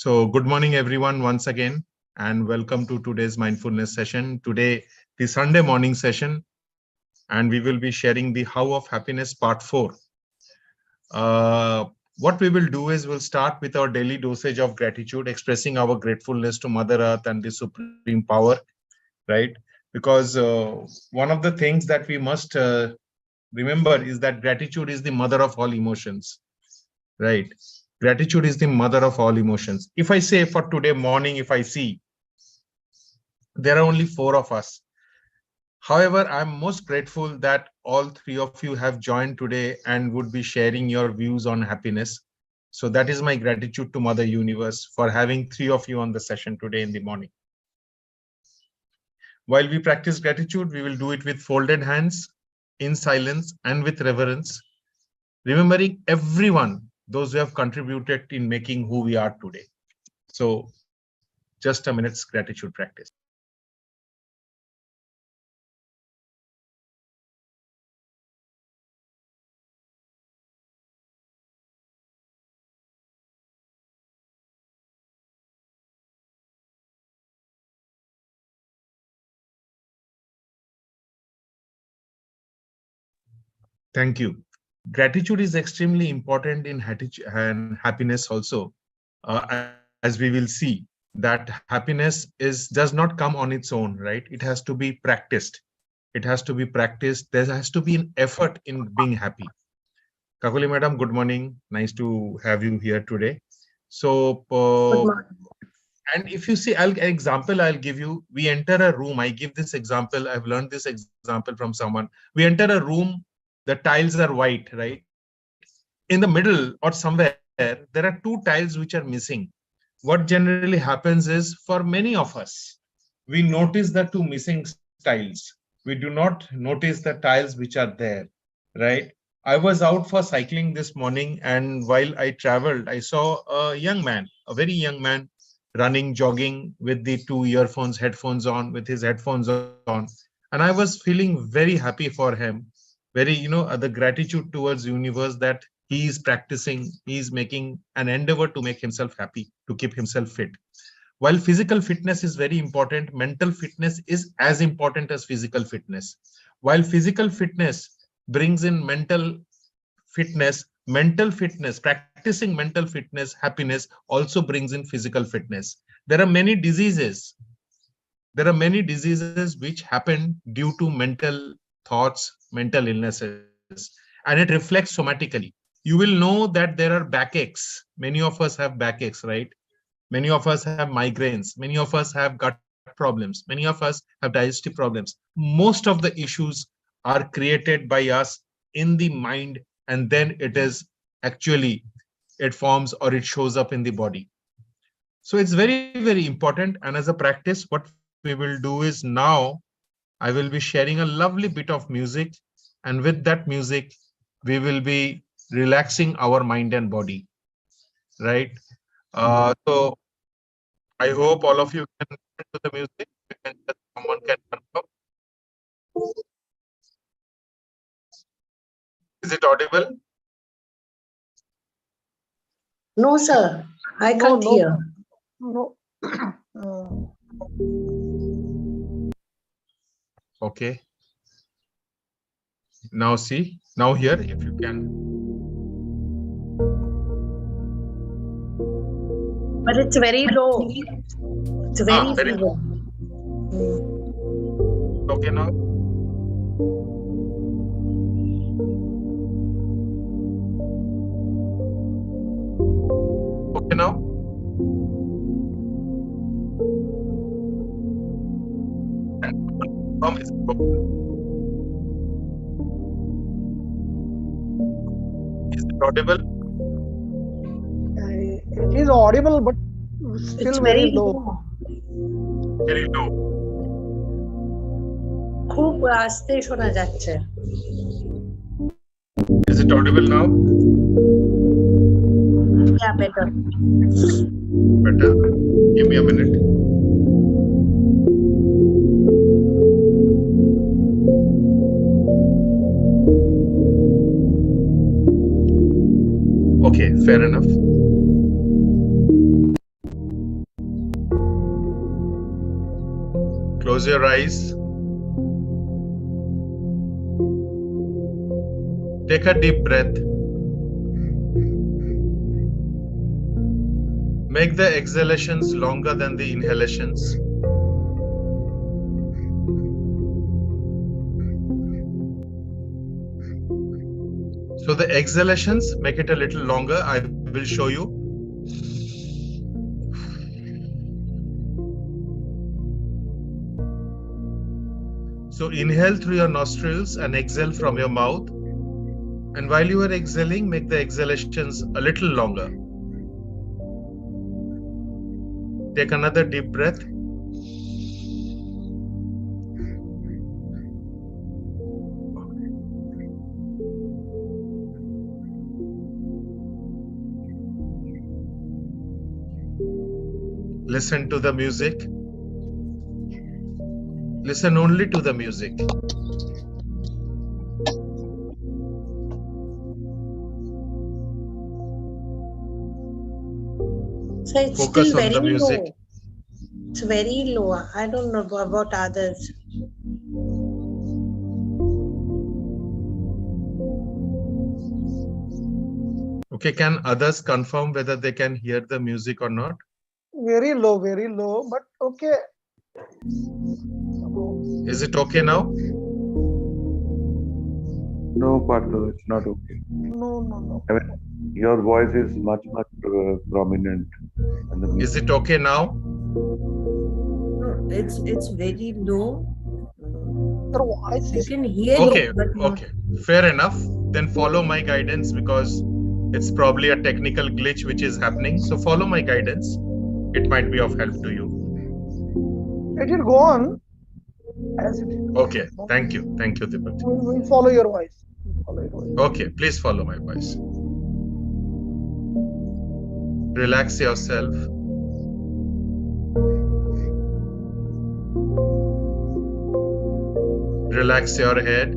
So good morning, everyone, once again, and welcome to today's mindfulness session. Today, the Sunday morning session, and we will be sharing the How of Happiness Part 4. What we will do is we'll start with our daily dosage of gratitude, expressing our gratefulness to Mother Earth and the Supreme Power, right? Because one of the things that we must remember is that gratitude is the mother of all emotions, right? Gratitude is the mother of all emotions. If I say for today morning, if I see there are only 4 of us. However, I'm most grateful that all 3 of you have joined today and would be sharing your views on happiness. So that is my gratitude to Mother Universe for having 3 of you on the session today in the morning. While we practice gratitude, we will do it with folded hands, in silence, and with reverence, remembering everyone, those who have contributed in making who we are today. So just a minute's gratitude practice. Thank you. Gratitude is extremely important in happiness also, as we will see that happiness does not come on its own, right? It has to be practiced. It has to be practiced. There has to be an effort in being happy. Kakuli madam, good morning. Nice to have you here today. So, Good morning. and if you see, I'll give you. We enter a room. I give this example. I've learned this example from someone. We enter a room. The tiles are white, right? In the middle or somewhere, there are 2 tiles which are missing. What generally happens is for many of us, we notice the 2 missing tiles. We do not notice the tiles which are there, right? I was out for cycling this morning, and while I traveled, I saw a young man, a very young man, running, jogging with the 2 earphones, headphones on, with his headphones on. And I was feeling very happy for him. Very, the gratitude towards universe that he is practicing, he is making an endeavor to make himself happy, to keep himself fit. While physical fitness is very important, mental fitness is as important as physical fitness. While physical fitness brings in mental fitness, practicing mental fitness, happiness also brings in physical fitness. There are many diseases which happen due to mental thoughts, mental illnesses, and it reflects somatically. You will know that there are backaches. Many of us have backaches, right? Many of us have migraines. Many of us have gut problems. Many of us have digestive problems. Most of the issues are created by us in the mind, and then it forms or it shows up in the body. So it's very, very important. And as a practice, what we will do is now I will be sharing a lovely bit of music. And with that music, we will be relaxing our mind and body, right? So I hope all of you can listen to the music. You can just, someone can confirm. Is it audible? No, sir. I No, can't no, hear. no. Okay. Now see, now here, if you can. But it's very low. It's very Very low. okay now. Okay now. Is it audible? It is audible, but It's still very very low. Very low. খুব আস্তে শোনা যাচ্ছে। Is it audible now? Yeah, better. Better. Give me a minute. Okay, fair enough. Close your eyes. Take a deep breath. Make the exhalations longer than the inhalations. So the exhalations, make it a little longer. I will show you. So inhale through your nostrils and exhale from your mouth. And while you are exhaling, make the exhalations a little longer. Take another deep breath. Listen to the music. Listen only to the music. So it's Focus still on very the music. low. It's very low. I don't know about others. Okay, can others confirm whether they can hear the music or not? very low, but okay. Is it okay now? No, Partha, it's not okay. No. I mean, your voice is much prominent. And the Is it okay now? No, it's very low. Your voice You is can hear Okay, it, but not. okay. Fair enough. Then follow my guidance because it's probably a technical glitch which is happening. So follow my guidance. It might be of help to you. let it go on as it is. Okay, thank you. Thank you, Deepak. We'll follow your voice. We'll follow your voice. Okay, please follow my voice. Relax yourself. Relax your head.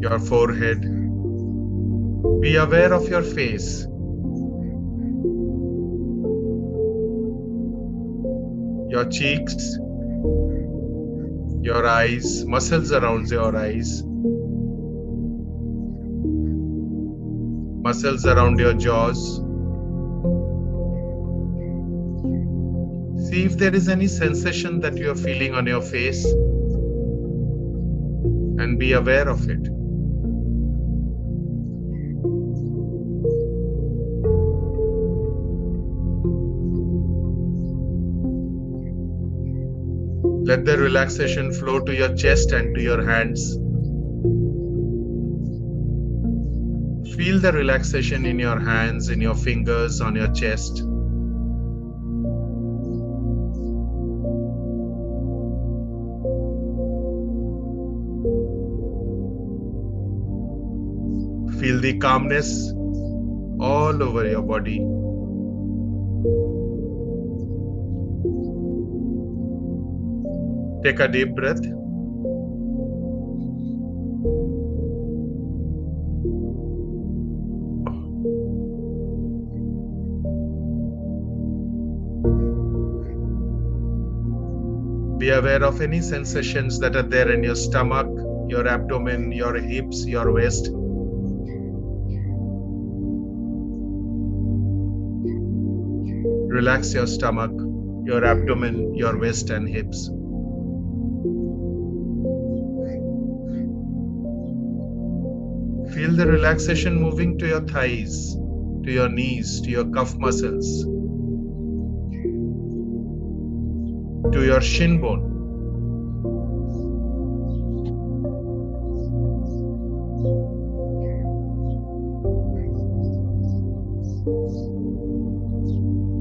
Your forehead. Be aware of your face. Your cheeks, your eyes, muscles around your eyes, muscles around your jaws. See if there is any sensation that you are feeling on your face and be aware of it. Let the relaxation flow to your chest and to your hands. Feel the relaxation in your hands, in your fingers, on your chest. Feel the calmness all over your body. Take a deep breath. Be aware of any sensations that are there in your stomach, your abdomen, your hips, your waist. Relax your stomach, your abdomen, your waist and hips. Feel the relaxation moving to your thighs, to your knees, to your cuff muscles, to your shin bone.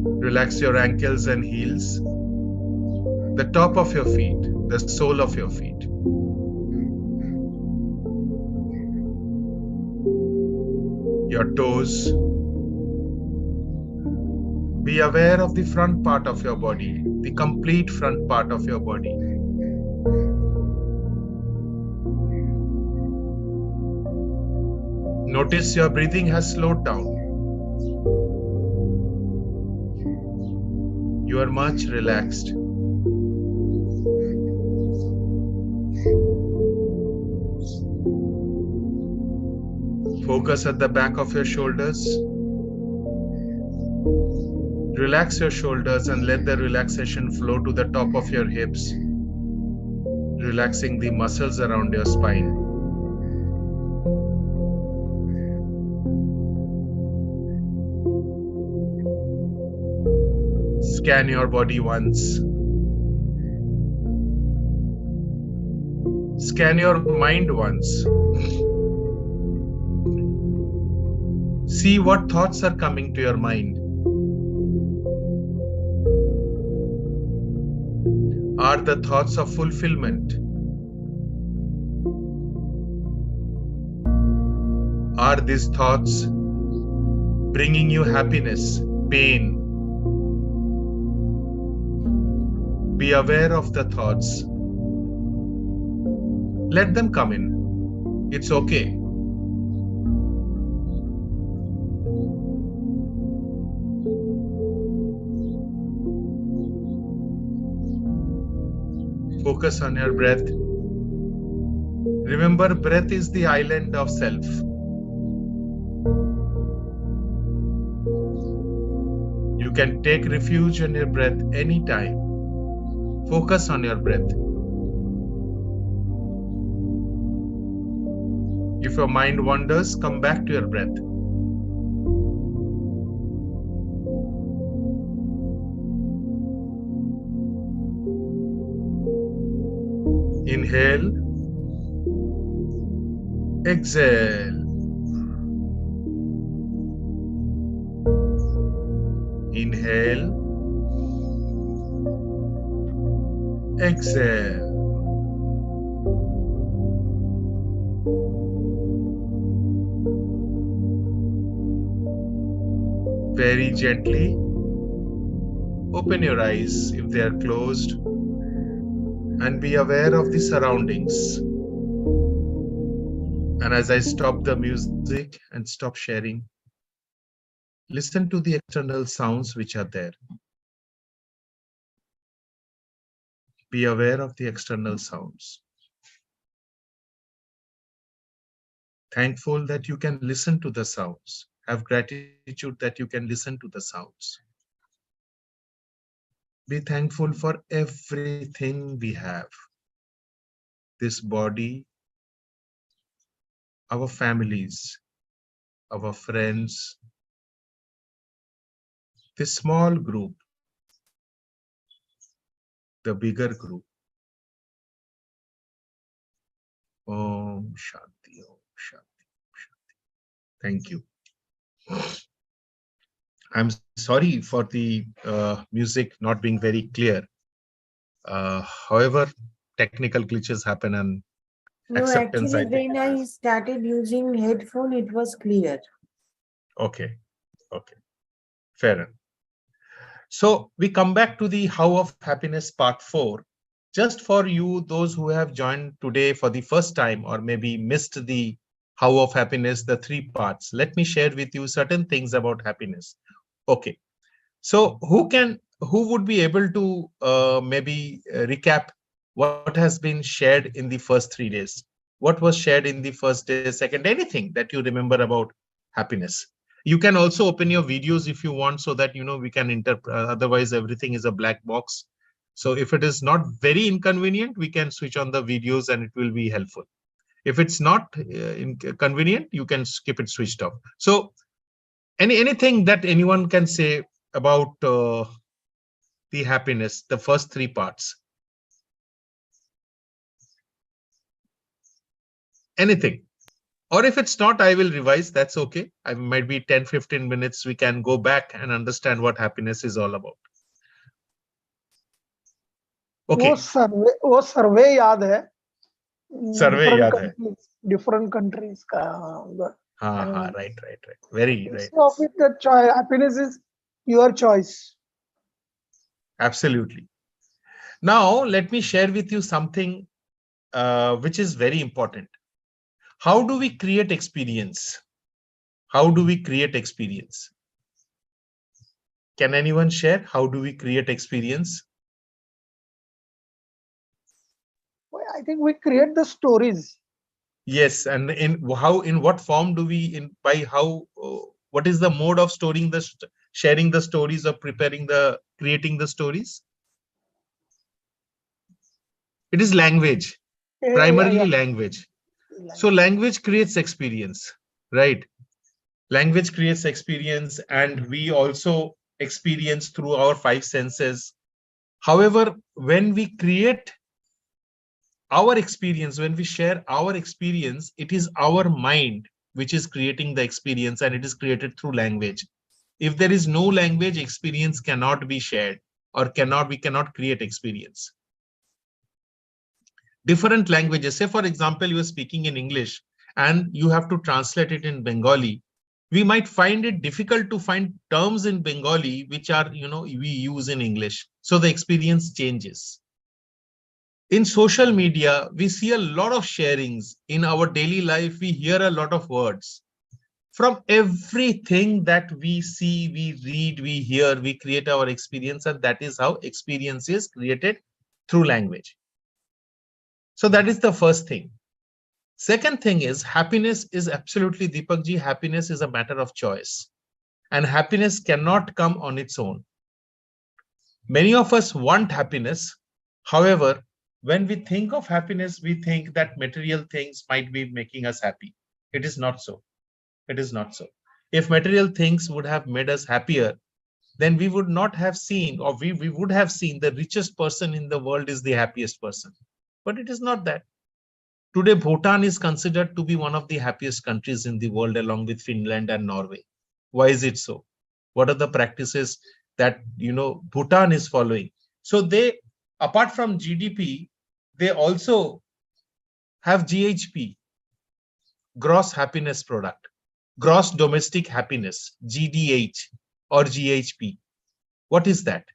Relax your ankles and heels, the top of your feet, the sole of your feet. Your toes. Be aware of the front part of your body, the complete front part of your body. Notice your breathing has slowed down. You are much relaxed. Focus at the back of your shoulders. Relax your shoulders and let the relaxation flow to the top of your hips, relaxing the muscles around your spine. Scan your body once. Scan your mind once. See what thoughts are coming to your mind. Are the thoughts of fulfillment? Are these thoughts bringing you happiness, pain? Be aware of the thoughts. Let them come in. It's okay. Focus on your breath. Remember, breath is the island of self. You can take refuge in your breath anytime. Focus on your breath. If your mind wanders, come back to your breath. Inhale, exhale. Inhale, exhale. Very gently open your eyes if they are closed and be aware of the surroundings. And as I stop the music and stop sharing, listen to the external sounds which are there. Be aware of the external sounds. Thankful that you can listen to the sounds. Have gratitude that you can listen to the sounds. Be thankful for everything we have. This body, our families, our friends, this small group, the bigger group. Om Shanti, Om Shanti, Om Shanti. Thank you. I'm sorry for the music not being very clear. However, technical glitches happen and No, acceptance. actually, when I started using headphone, it was clear. Okay, okay, fair enough. So we come back to the How of Happiness part 4. Just for you, those who have joined today for the first time or maybe missed the How of Happiness, the 3 parts, let me share with you certain things about happiness. Okay, so who would be able to maybe recap what has been shared in the first 3 days? What was shared in the first day, second, anything that you remember about happiness? You can also open your videos if you want, so that we can interpret. Otherwise, everything is a black box. So if it is not very inconvenient, we can switch on the videos and it will be helpful. If it's not inconvenient, you can keep it switched off. So anything that anyone can say about the happiness, the first 3 parts. Anything. Or if it's not, I will revise. That's okay. I might be 10-15 minutes. We can go back and understand what happiness is all about. Okay. वो survey याद है. Survey याद है. Different countries का. Right. Very right. Of it, the happiness is your choice. Absolutely. Now let me share with you something which is very important. How do we create experience? How do we create experience? Can anyone share? How do we create experience? Well, I think we create the stories. Yes, and in what form do we what is the mode of storing sharing the stories or creating the stories? It is language, Yeah, primarily yeah. language. So language creates experience, right? Language creates experience, and we also experience through our five senses. However, when we create our experience, when we share our experience, it is our mind which is creating the experience, and it is created through language. If there is no language, experience cannot be shared, or we cannot create experience. Different languages, say for example, you are speaking in English and you have to translate it in Bengali. We might find it difficult to find terms in Bengali which are, we use in English. So the experience changes. In social media, we see a lot of sharings. In our daily life, we hear a lot of words. From everything that we see, we read, we hear, we create our experience, and that is how experience is created through language. So that is the first thing. Second thing is happiness is absolutely, Deepakji, happiness is a matter of choice. And happiness cannot come on its own. Many of us want happiness. However, when we think of happiness, we think that material things might be making us happy. It is not so. It is not so. If material things would have made us happier, then we would not have seen, or we would have seen the richest person in the world is the happiest person. But it is not that. Today, Bhutan is considered to be one of the happiest countries in the world, along with Finland and Norway. Why is it so? What are the practices that Bhutan is following? So they, apart from GDP, they also have GHP, gross happiness product, gross domestic happiness, GDH or GHP. What is that?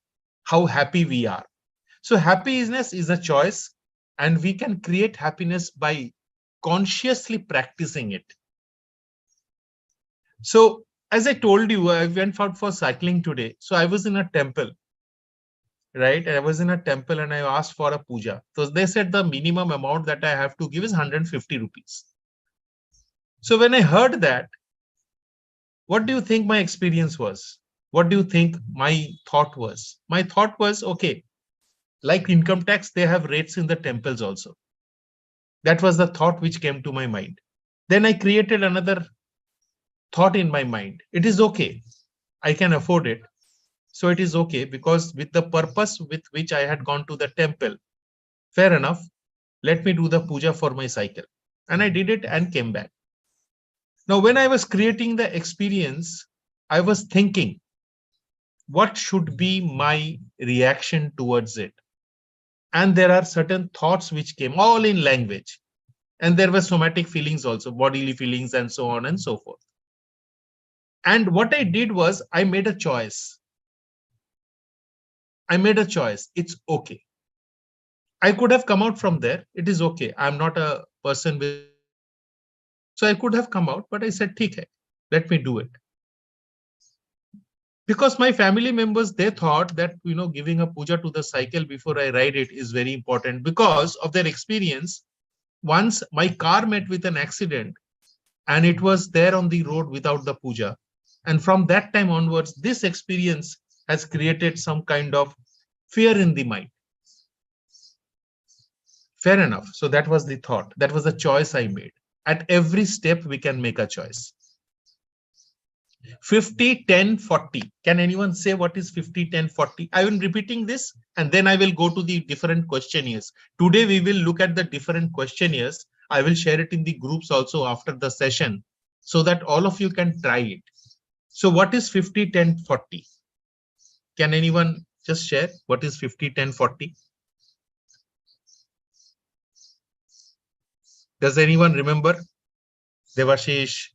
How happy we are. So happiness is a choice, and we can create happiness by consciously practicing it. So as I told you, I went out for cycling today. So I was in a temple, right? I was in a temple and I asked for a puja. So they said the minimum amount that I have to give is 150 rupees. So when I heard that, what do you think my experience was? What do you think my thought was? My thought was, okay, like income tax, they have rates in the temples also. That was the thought which came to my mind. Then I created another thought in my mind. It is okay. I can afford it. So it is okay, because with the purpose with which I had gone to the temple, fair enough, let me do the puja for my cycle. And I did it and came back. Now, when I was creating the experience, I was thinking, what should be my reaction towards it? And there are certain thoughts which came all in language. And there were somatic feelings also, bodily feelings and so on and so forth. And what I did was I made a choice. I made a choice. It's okay. I could have come out from there. It is okay. I'm not a person with. So I could have come out, but I said, "Theek hai, let me do it." Because my family members, they thought that, giving a puja to the cycle before I ride it is very important, because of their experience. Once my car met with an accident and it was there on the road without the puja. And from that time onwards, this experience has created some kind of fear in the mind. Fair enough. So that was the thought. That was the choice I made. At every step, we can make a choice. 50, 10, 40. Can anyone say what is 50, 10, 40? I am repeating this, and then I will go to the different questionnaires. Today, we will look at the different questionnaires. I will share it in the groups also after the session, so that all of you can try it. So what is 50, 10, 40? Can anyone just share what is 50, 10, 40? Does anyone remember? Devashish,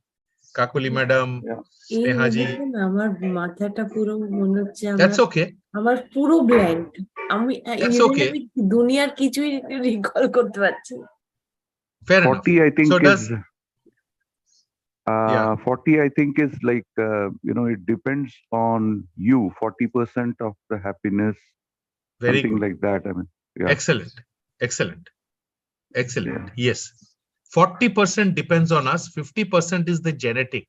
Kakuli madam, Sneha ji. আমার মাথাটা পুরো মনে হচ্ছে That's okay. আমার পুরো blank. আমি That's okay. দুনিয়ার কিছুই রিকল করতে পারছি না। Fair enough. 40, I think, So is Yeah. 40, I think, is like, it depends on you. 40% of the happiness, Very something good. like that. I mean, yeah. Excellent. Excellent. Excellent. Yeah. Yes. 40% depends on us. 50% is the genetic,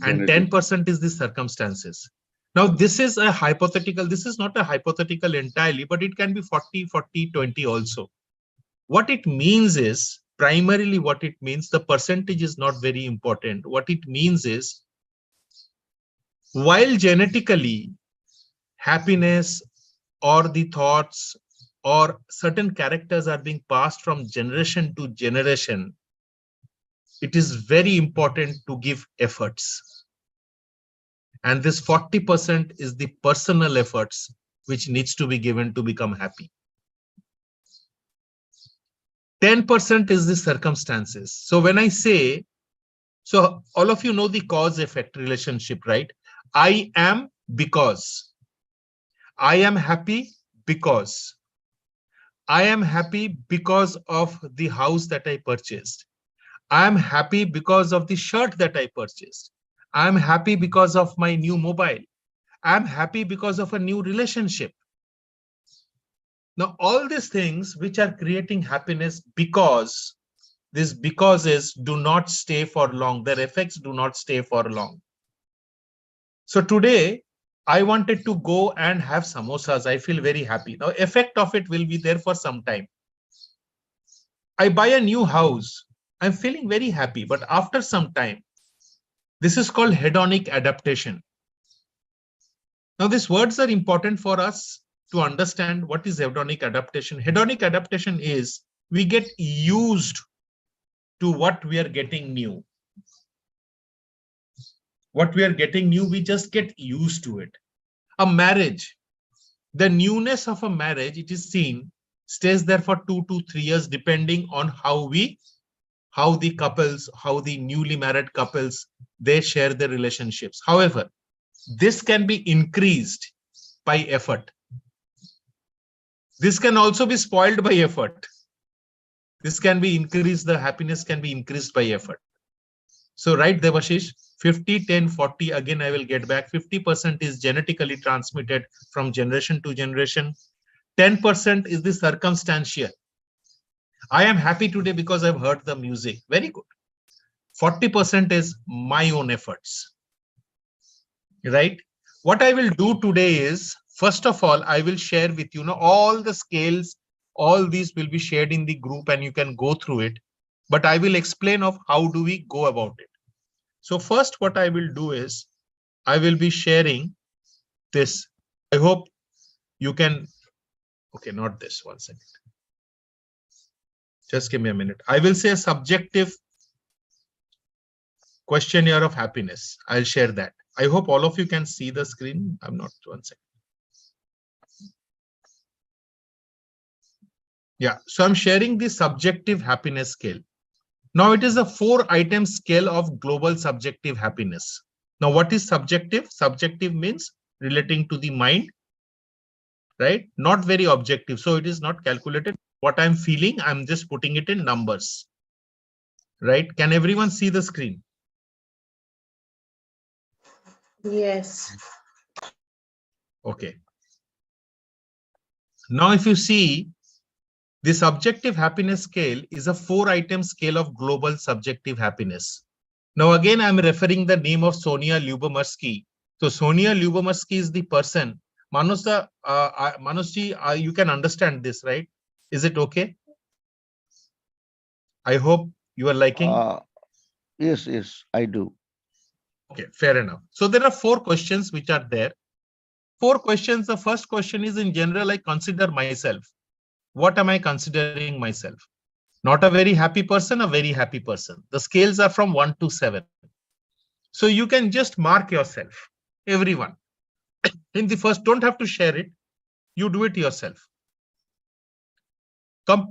and Genetic. 10% is the circumstances. Now, this is a hypothetical. This is not a hypothetical entirely, but it can be 40, 40, 20 also. What it means is, primarily what it means, the percentage is not very important. What it means is, while genetically happiness or the thoughts or certain characters are being passed from generation to generation, it is very important to give efforts. And this 40% is the personal efforts which needs to be given to become happy. 10% is the circumstances. So when I say, so all of you know the cause effect relationship, right? I am because. I am happy because. I am happy because of the house that I purchased. I am happy because of the shirt that I purchased. I am happy because of my new mobile. I am happy because of a new relationship. Now, all these things which are creating happiness, because these becauses do not stay for long. Their effects do not stay for long. So today, I wanted to go and have samosas. I feel very happy. Now, effect of it will be there for some time. I buy a new house. I'm feeling very happy. But after some time, this is called hedonic adaptation. Now, these words are important for us to understand what is hedonic adaptation. Hedonic adaptation is we get used to what we are getting new. What we are getting new, we just get used to it. A marriage, the newness of a marriage, it is seen, stays there for 2 to 3 years, depending on how the couples, how the newly married couples, they share their relationships. However, this can be increased by effort. This can also be spoiled by effort. This can be increased, the happiness can be increased by effort. So right, Devashish, 50, 10, 40, again, I will get back. 50% is genetically transmitted from generation to generation. 10% is the circumstantial. I am happy today because I've heard the music. Very good. 40% is my own efforts. Right? What I will do today is, first of all, I will share with you, all the scales, all these will be shared in the group and you can go through it. But I will explain of how do we go about it. So first, what I will do is, I will be sharing this. I hope you can, okay, not this, one second. Just give me a minute. I will say a subjective questionnaire of happiness. I'll share that. I hope all of you can see the screen. I'm not, one second. Yeah, so I'm sharing the subjective happiness scale. Now it is a 4-item scale of global subjective happiness. Now what is subjective? Subjective means relating to the mind, right? Not very objective. So it is not calculated. What I'm feeling, I'm just putting it in numbers, right? Can everyone see the screen? Yes. Okay. Now if you see, the subjective happiness scale is a 4-item scale of global subjective happiness. Now, again, I'm referring the name of Sonia Lyubomirsky. So Sonia Lyubomirsky is the person. Manusji, you can understand this, right? Is it okay? I hope you are liking. Yes, I do. Okay, fair enough. So there are 4 questions which are there. 4 questions. The first question is, in general, I consider myself. What am I considering myself? Not a very happy person, a very happy person. The scales are from 1 to 7. So you can just mark yourself, everyone. In the first, don't have to share it. You do it yourself.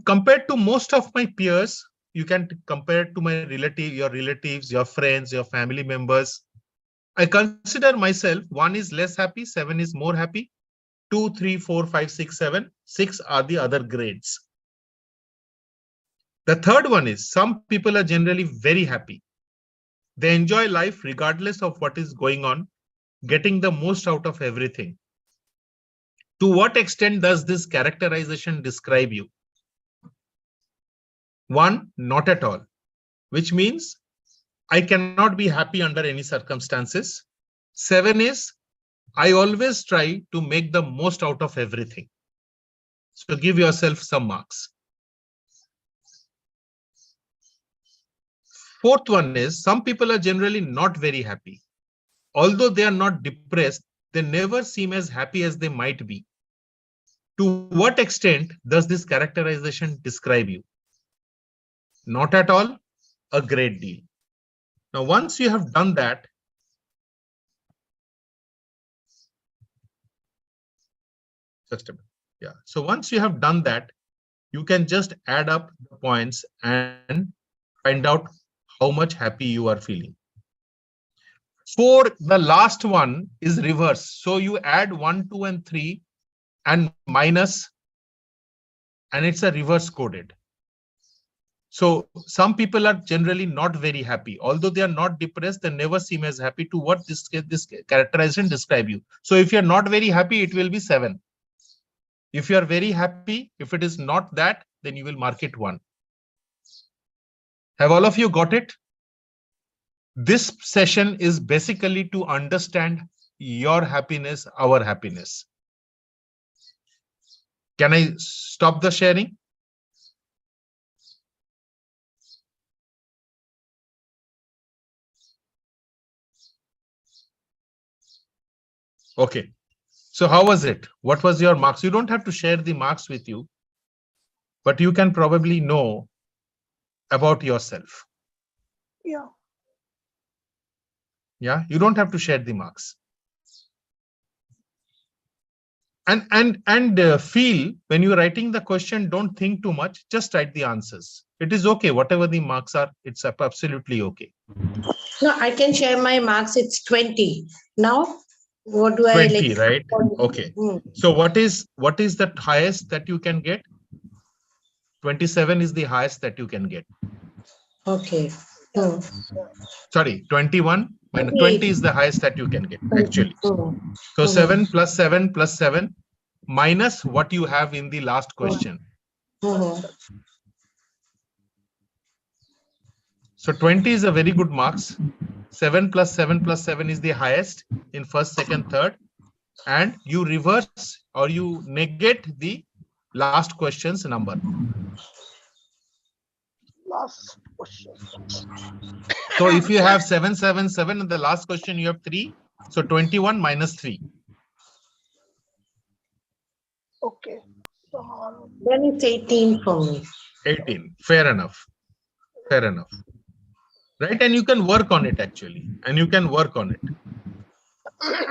Compared to most of my peers, you can compare it to my your relatives, your friends, your family members. I consider myself, 1 is less happy, 7 is more happy, 2, 3, 4, 5, 6, 7. 6 are the other grades. The third one is, some people are generally very happy. They enjoy life regardless of what is going on, getting the most out of everything. To what extent does this characterization describe you? 1, not at all, which means I cannot be happy under any circumstances. 7 is I always try to make the most out of everything. So give yourself some marks. 4th one is some people are generally not very happy. Although they are not depressed, they never seem as happy as they might be. To what extent does this characterization describe you? Not at all, a great deal. Now, once you have done that, just a minute. Yeah. So once you have done that, you can just add up the points and find out how much happy you are feeling. For the last one is reverse. So you add 1, 2, and 3 and minus, and it's a reverse coded. So some people are generally not very happy. Although they are not depressed, they never seem as happy. To what this characterization describe you. So if you're not very happy, it will be 7. If you are very happy, if it is not that, then you will mark it 1. Have all of you got it? This session is basically to understand your happiness, our happiness. Can I stop the sharing? Okay. So how was it? What was your marks? You don't have to share the marks with you, but you can probably know about yourself. Yeah. Yeah, you don't have to share the marks. And feel when you're writing the question, don't think too much, just write the answers. It is okay, whatever the marks are, it's absolutely okay. No, I can share my marks. It's 20. Now, what do 20, I like? right? Okay. So what is the highest that you can get? 27 is the highest that you can get. Okay. Sorry, 21 minus 20 is the highest that you can get, actually. So 7 plus 7 plus 7 minus what you have in the last question. So 20 is a very good marks. 7 plus 7 plus 7 is the highest in first, second, third. And you reverse or you negate the last question's number. Last question. So if you have 7, 7, 7 in the last question, you have 3. So 21 minus 3. Okay. Then it's 18 for me. 18. Fair enough. Fair enough. Right. And you can work on it actually. And you can work on it.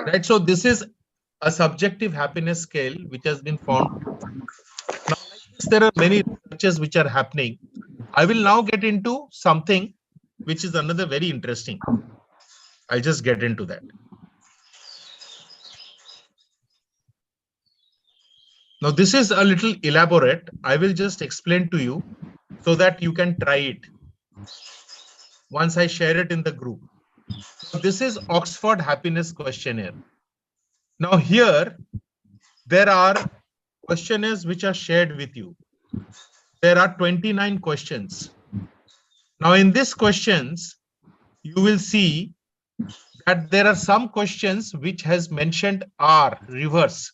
Right. So this is a subjective happiness scale which has been formed. Now, there are many researches which are happening. I will now get into something which is another very interesting. I'll just get into that. Now, this is a little elaborate. I will just explain to you so that you can try it once I share it in the group. So this is Oxford Happiness Questionnaire. Now here, there are questionnaires which are shared with you. There are 29 questions. Now in these questions, you will see that there are some questions which has mentioned R, reverse.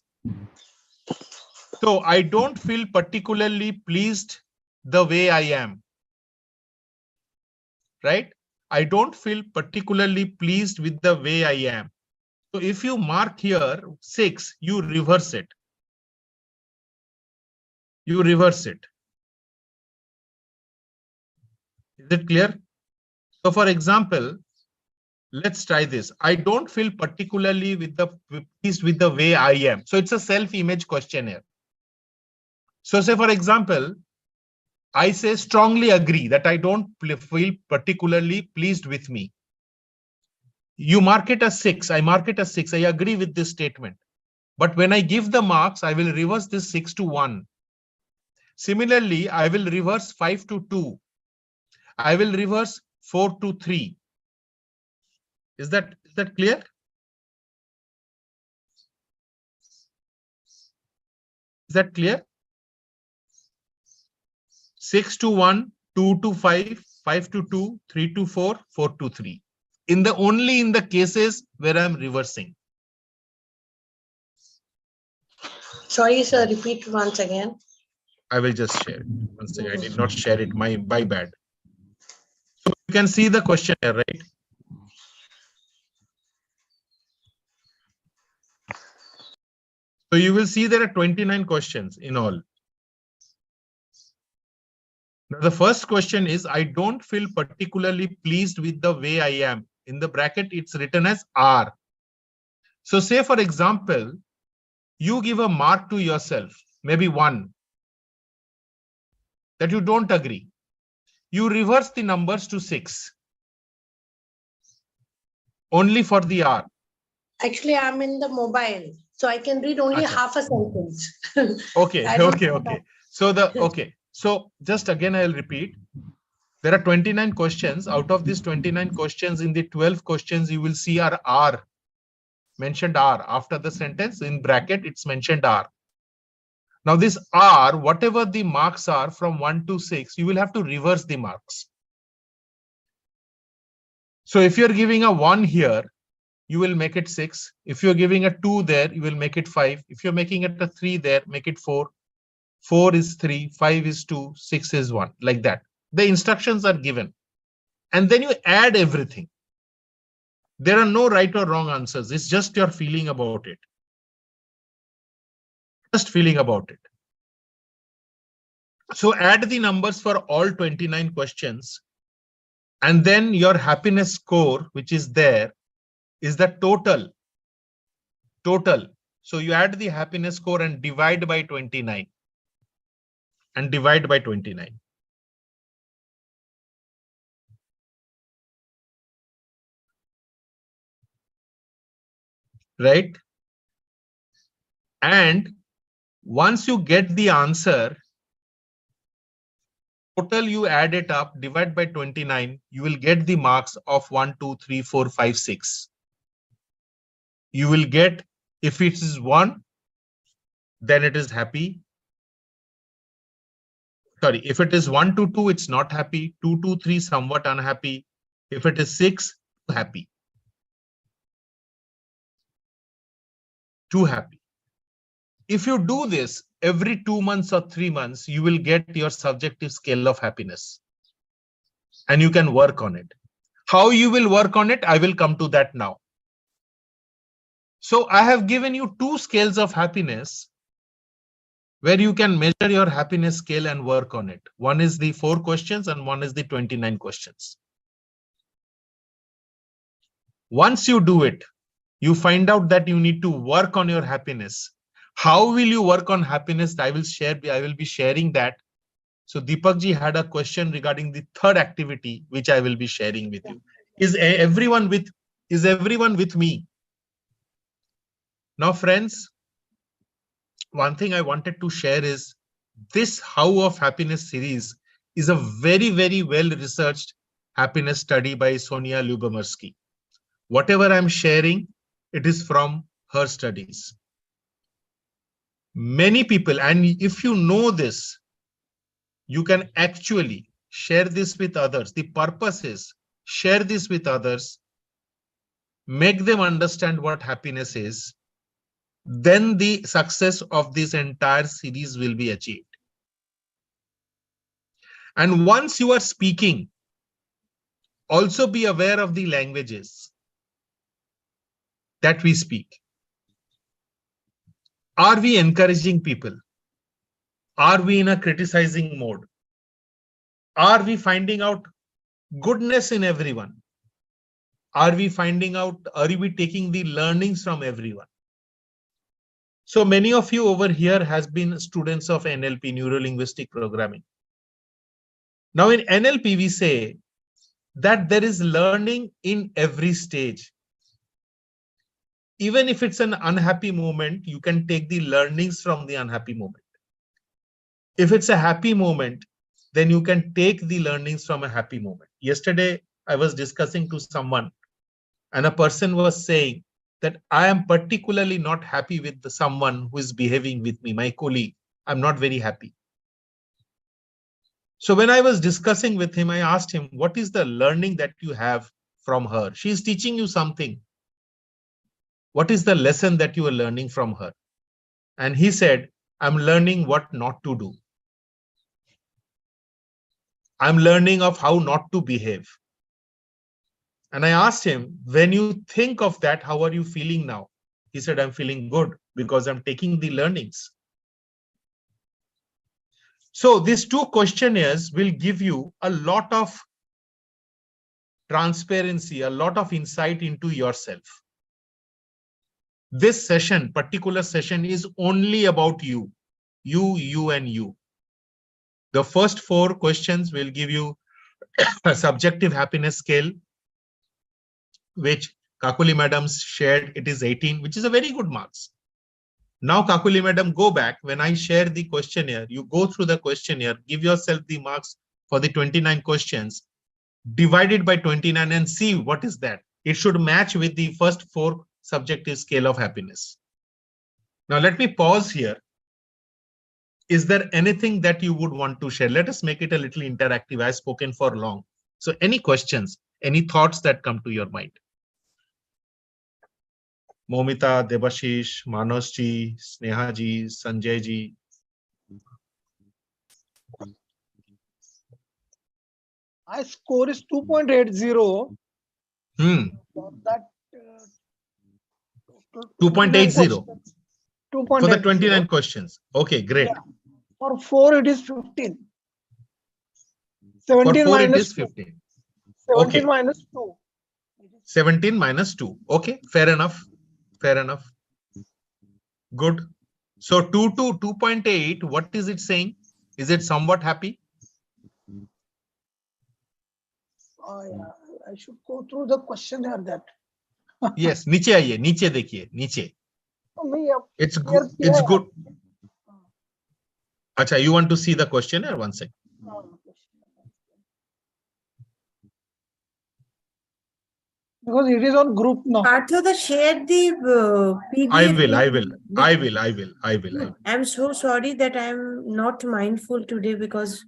So I don't feel particularly pleased the way I am. Right? I don't feel particularly pleased with the way I am. So if you mark here 6, you reverse it. You reverse it. Is it clear? So for example, let's try this. I don't feel particularly pleased with the way I am. So it's a self-image questionnaire. So say for example, I say strongly agree that I don't feel particularly pleased with me. You mark it as 6. I mark it as 6. I agree with this statement. But when I give the marks, I will reverse this 6 to 1. Similarly, I will reverse 5 to 2. I will reverse 4 to 3. Is that clear? Is that clear? 6 to 1, 2 to 5, 5 to 2, 3 to 4, 4 to 3. Only in the cases where I'm reversing. Sorry, sir, repeat once again. I will just share it. One second, I did not share it. My bad. So you can see the question here, right? So you will see there are 29 questions in all. Now the first question is, I don't feel particularly pleased with the way I am. In the bracket, it's written as R. So say, for example, you give a mark to yourself, maybe 1, that you don't agree. You reverse the numbers to 6. Only for the R. Actually, I'm in the mobile, so I can read only Acha. half a sentence. Okay, I don't okay, know okay. So so just again, I'll repeat. There are 29 questions. Out of these 29 questions, in the 12 questions, you will see are R. Mentioned R. After the sentence, in bracket, it's mentioned R. Now this R, whatever the marks are from 1 to 6, you will have to reverse the marks. So if you're giving a 1 here, you will make it 6. If you're giving a 2 there, you will make it 5. If you're making it a 3 there, make it 4. 4 is 3, 5 is 2, 6 is 1, like that. The instructions are given. And then you add everything. There are no right or wrong answers. It's just your feeling about it. Just feeling about it. So add the numbers for all 29 questions. And then your happiness score, which is there, is the total. So you add the happiness score and divide by 29. And divide by 29. Right? And once you get the answer, total you add it up, divide by 29, you will get the marks of 1, 2, 3, 4, 5, 6. You will get, if it is 1, then it is happy. Sorry, if it is 1 to 2, it's not happy. 2 to 3, somewhat unhappy. If it is 6, happy. 2 happy. If you do this every 2 months or 3 months, you will get your subjective scale of happiness. And you can work on it. How you will work on it, I will come to that now. So I have given you 2 scales of happiness where you can measure your happiness scale and work on it. One is the 4 questions and one is the 29 questions. Once you do it, you find out that you need to work on your happiness. How will you work on happiness? I will be sharing that. So Deepak ji had a question regarding the third activity, which I will be sharing with you. Is everyone with me? Now, friends, one thing I wanted to share is this How of Happiness series is a very, very well researched happiness study by Sonia Lyubomirsky. Whatever I'm sharing, it is from her studies. Many people, and if you know this, you can actually share this with others. The purpose is share this with others, make them understand what happiness is. Then the success of this entire series will be achieved. And once you are speaking, also be aware of the languages that we speak. Are we encouraging people? Are we in a criticizing mode? Are we finding out goodness in everyone? Are we taking the learnings from everyone? So many of you over here has been students of NLP, Neuro-Linguistic Programming. Now in NLP, we say that there is learning in every stage. Even if it's an unhappy moment, you can take the learnings from the unhappy moment. If it's a happy moment, then you can take the learnings from a happy moment. Yesterday, I was discussing to someone and a person was saying that I am particularly not happy with someone who is behaving with me, my colleague. I'm not very happy. So when I was discussing with him, I asked him, what is the learning that you have from her? She is teaching you something. What is the lesson that you are learning from her? And he said, I'm learning what not to do. I'm learning of how not to behave. And I asked him, when you think of that, how are you feeling now? He said, I'm feeling good because I'm taking the learnings. So these two questionnaires will give you a lot of transparency, a lot of insight into yourself. This session, particular session, is only about you, and you. The first 4 questions will give you a subjective happiness scale, which Kakuli madam shared. It is 18, which is a very good marks. Now, Kakuli madam, go back. When I share the questionnaire, you go through the questionnaire, give yourself the marks for the 29 questions, divide it by 29 and see what is that. It should match with the first 4 subjective scale of happiness. Now, let me pause here. Is there anything that you would want to share? Let us make it a little interactive. I've spoken for long. So any questions, any thoughts that come to your mind? Momita, Debashish, Manos ji, Sneha ji, Sanjay ji. My score is 2.80. For that 2.80 2.80. for the 29 questions. Okay, great. Yeah. For 4, it is 15. For 17 4, it minus is 2. 15. 17 Okay. minus 2. 17 minus 2. Okay, fair enough. Fair enough. Good. So 2 to 2.8, what is it saying? Is it somewhat happy? Yeah. I should go through the questionnaire that. Yes, नीचे आइए, नीचे देखिए, नीचे. It's good. It's good. Acha, you want to see the questionnaire? One second. Because it is on group now. Partha, the share the PDF. I will. I'm so sorry that I'm not mindful today because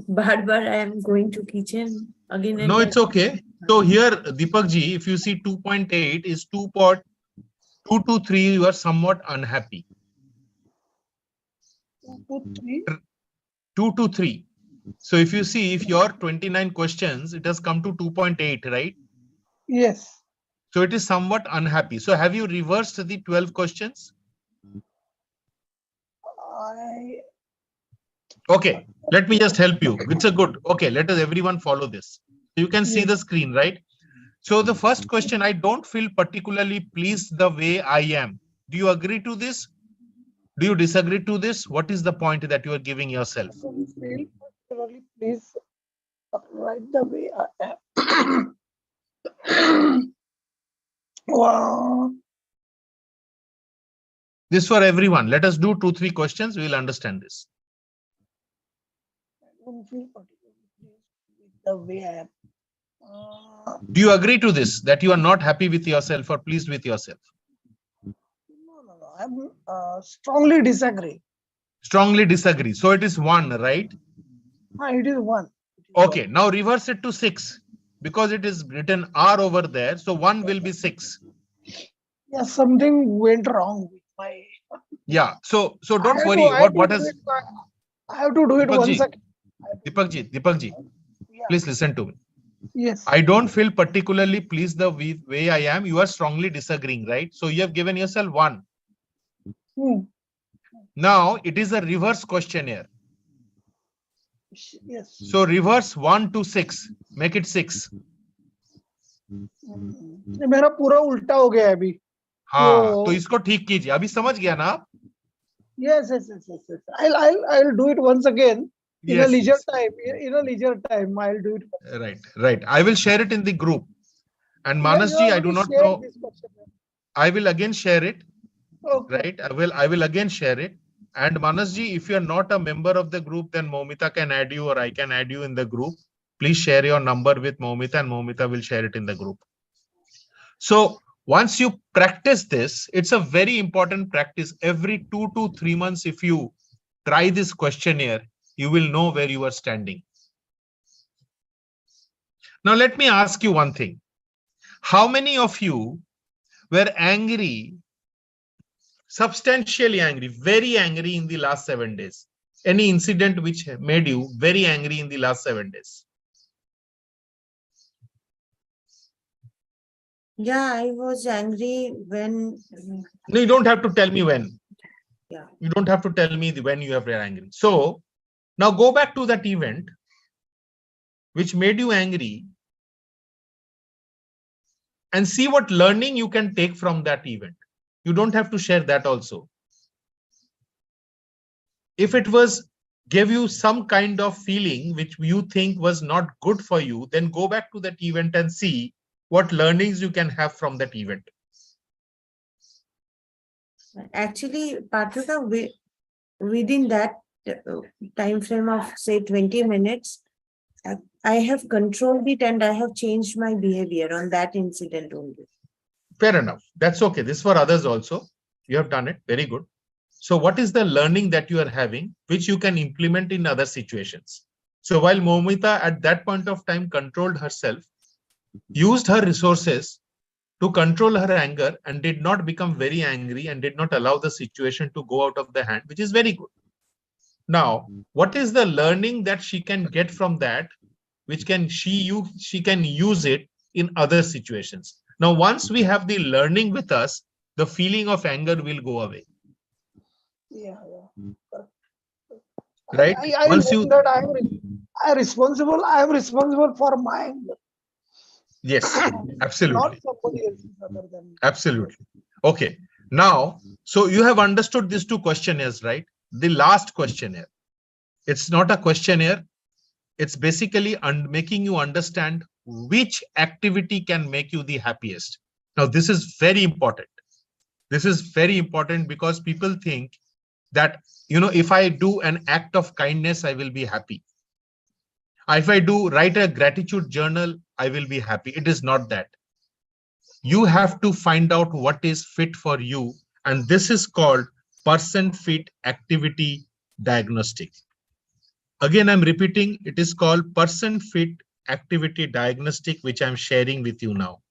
bar I am going to kitchen again and No, again. it's okay. So here, Deepak ji, if you see 2.8 is 2 to 3, you are somewhat unhappy. 2 to 3. So if you see, if your 29 questions, it has come to 2.8, right? Yes. So it is somewhat unhappy. So have you reversed the 12 questions? Okay, let me just help you. It's a good. Okay, let us everyone follow this. You can see the screen, right? So the first question, I don't feel particularly pleased the way I am. Do you agree to this? Do you disagree to this? What is the point that you are giving yourself? I don't feel particularly pleased right the way I am. Wow. This for everyone. Let us do 2-3 questions. We will understand this. I don't feel particularly pleased with the way I am. Do you agree to this, that you are not happy with yourself or pleased with yourself? No. I'm strongly disagree. Strongly disagree. So it is 1, right? It is 1. Okay, now reverse it to 6 because it is written R over there. So 1 will be 6. Yeah, something went wrong with my. Yeah. So don't worry. What has? I have to do it once again. Deepak ji, Yeah. please listen to me. Yes. I don't feel particularly pleased the way I am. You are strongly disagreeing, right? So you have given yourself 1. Now it is a reverse questionnaire. Yes. So reverse 1 to 6. Make it 6. मेरा पूरा उल्टा हो गया है अभी. हाँ, तो इसको ठीक कीजिए. अभी समझ गया ना आप? Yes. I'll do it once again. In a leisure time. In a leisure time, I'll do it. Right. I will share it in the group. And Manas ji, I do not know. I will again share it. Okay. Right. I will again share it. And Manas ji, if you are not a member of the group, then Momita can add you or I can add you in the group. Please share your number with Momita and Momita will share it in the group. So once you practice this, it's a very important practice. Every 2 to 3 months, if you try this questionnaire, you will know where you are standing. Now, let me ask you one thing. How many of you were angry, substantially angry, very angry in the last 7 days? Any incident which made you very angry in the last 7 days? Yeah, I was angry when. No, you don't have to tell me when. Yeah. You don't have to tell me when you are angry. So now go back to that event which made you angry and see what learning you can take from that event. You don't have to share that also. If it was gave you some kind of feeling which you think was not good for you, then go back to that event and see what learnings you can have from that event. Actually, Parthrika, within that time frame of say 20 minutes, I have controlled it and I have changed my behavior on that incident only. Fair enough. That's okay. This for others also. You have done it. Very good. So what is the learning that you are having, which you can implement in other situations? So while Momita at that point of time controlled herself, used her resources to control her anger and did not become very angry and did not allow the situation to go out of the hand, which is very good. Now, what is the learning that she can get from that, which can she can use it in other situations? Now, once we have the learning with us, the feeling of anger will go away. Yeah. Right? I Once learned you, that I am responsible for my anger, yes, not absolutely. somebody else's other than me. Absolutely. Okay. Now, so you have understood these two questionnaires, right? The last questionnaire. It's not a questionnaire. It's basically making you understand which activity can make you the happiest. Now, this is very important. This is very important because people think that, if I do an act of kindness, I will be happy. If I write a gratitude journal, I will be happy. It is not that. You have to find out what is fit for you. And this is called person fit activity diagnostic. Again, I'm repeating, it is called person fit activity diagnostic, which I'm sharing with you now.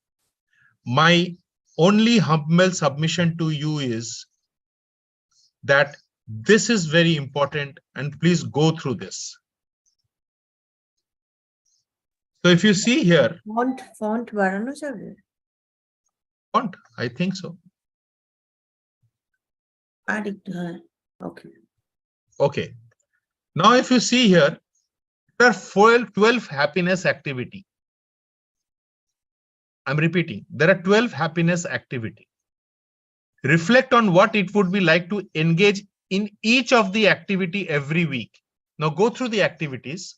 My only humble submission to you is that this is very important and please go through this. So if you see here, Font বাড়ানো যাবে? font, I think so. Okay. Okay. Now, if you see here, there are 12 happiness activity. I'm repeating, there are 12 happiness activity. Reflect on what it would be like to engage in each of the activity every week. Now go through the activities.